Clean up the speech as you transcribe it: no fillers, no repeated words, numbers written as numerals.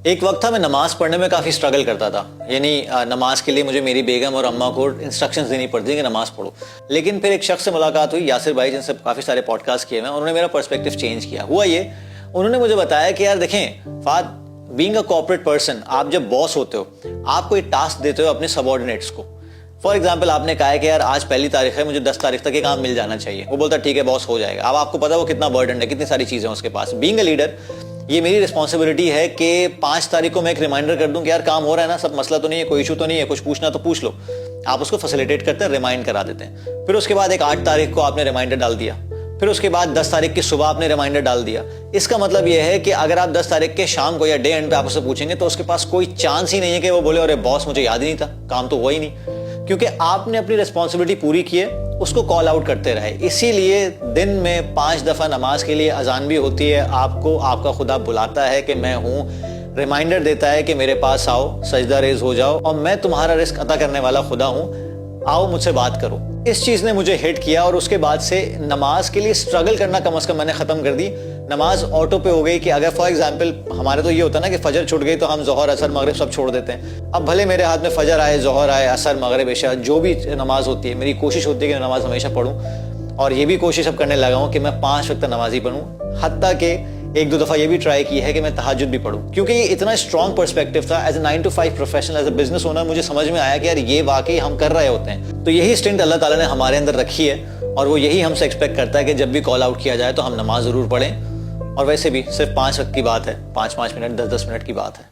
ایک وقت تھا میں نماز پڑھنے میں کافی اسٹرگل کرتا تھا، یعنی نماز کے لیے مجھے میری بیگم اور اماں کو انسٹرکشنز دینی پڑتی کہ نماز پڑھو. لیکن پھر ایک شخص سے ملاقات ہوئی، یاسر بھائی، جن سے کافی سارے پوڈ کاسٹ کیے ہیں، انہوں نے میرا پرسپیکٹیو چینج کیا. ہوا یہ، انہوں نے مجھے بتایا کہ یار دیکھیں Fahad, being a corporate person, آپ جب باس ہوتے ہو، آپ کوئی ٹاسک دیتے ہو اپنے سب آرڈینیٹس کو. فار ایگزامپل آپ نے کہا ہے کہ یار آج پہلی تاریخ ہے، مجھے 10 تاریخ تک یہ کام مل جانا چاہیے. وہ بولتا ٹھیک ہے باس، ہو جائے گا. اب آپ کو پتا وہ کتنا برڈن ہے، کتنی ساری چیزیں اس کے پاس. بینگ اے لیڈر، یہ میری رسپانسبلٹی ہے کہ 5 تاریخ کو میں ایک ریمائنڈر کر دوں کہ یار کام ہو رہا ہے نا، سب مسئلہ تو نہیں ہے، کوئی ایشو تو نہیں ہے، کچھ پوچھنا تو پوچھ لو. آپ اس کو فیسیلیٹیٹ کرتے ہیں، ریمائنڈ کرا دیتے ہیں. پھر اس کے بعد ایک 8 تاریخ کو آپ نے ریمائنڈر ڈال دیا. پھر اس کے بعد 10 تاریخ کی صبح آپ نے ریمائنڈر ڈال دیا. اس کا مطلب یہ ہے کہ اگر آپ 10 تاریخ کے شام کو یا ڈے اینڈ پہ آپ اسے پوچھیں گے تو اس کے پاس کوئی چانس ہی نہیں ہے کہ وہ بولے ارے باس مجھے یاد ہی نہیں تھا، کام تو ہوا ہی نہیں. کیونکہ آپ نے اپنی رسپانسبلٹی پوری کی ہے، اس کو کال آؤٹ کرتے رہے. اسی لیے دن میں 5 دفعہ نماز کے لیے اذان بھی ہوتی ہے. آپ کو آپ کا خدا بلاتا ہے کہ میں ہوں، ریمائنڈر دیتا ہے کہ میرے پاس آؤ، سجدہ ریز ہو جاؤ، اور میں تمہارا رزق عطا کرنے والا خدا ہوں، آؤ مجھ سے بات کرو. اس چیز نے مجھے ہٹ کیا، اور اس کے بعد سے نماز کے لیے اسٹرگل کرنا کم از کم میں نے ختم کر دی. نماز آٹو پہ ہو گئی کہ اگر فار ایگزامپل ہمارے تو یہ ہوتا ہے نا کہ فجر چھوٹ گئی تو ہم ظہر اثر مغرب سب چھوڑ دیتے ہیں. اب بھلے میرے ہاتھ میں فجر آئے، ظہر آئے، اثر، مغرب، عشاء، جو بھی نماز ہوتی ہے، میری کوشش ہوتی ہے کہ نماز ہمیشہ پڑھوں. اور یہ بھی کوشش اب کرنے لگا ہوں کہ میں 5 وقت نمازی بنوں. حتیٰ کہ 1-2 دفعہ یہ بھی ٹرائی کی ہے کہ میں تہجد بھی پڑھوں. کیونکہ یہ اتنا اسٹرانگ پرسپیکٹیو تھا. As a 9 to 5 professional, as a business owner, مجھے سمجھ میں آیا کہ یار یہ واقعی ہم کر رہے ہوتے ہیں. تو یہی اسٹنٹ اللہ تعالیٰ نے ہمارے اندر رکھی ہے، اور وہ یہی ہم سے ایکسپیکٹ کرتا ہے کہ جب بھی کال آؤٹ کیا جائے تو ہم نماز ضرور پڑھیں. اور ویسے بھی صرف 5 وقت کی بات ہے، 5 منٹ، 10 منٹ کی بات ہے.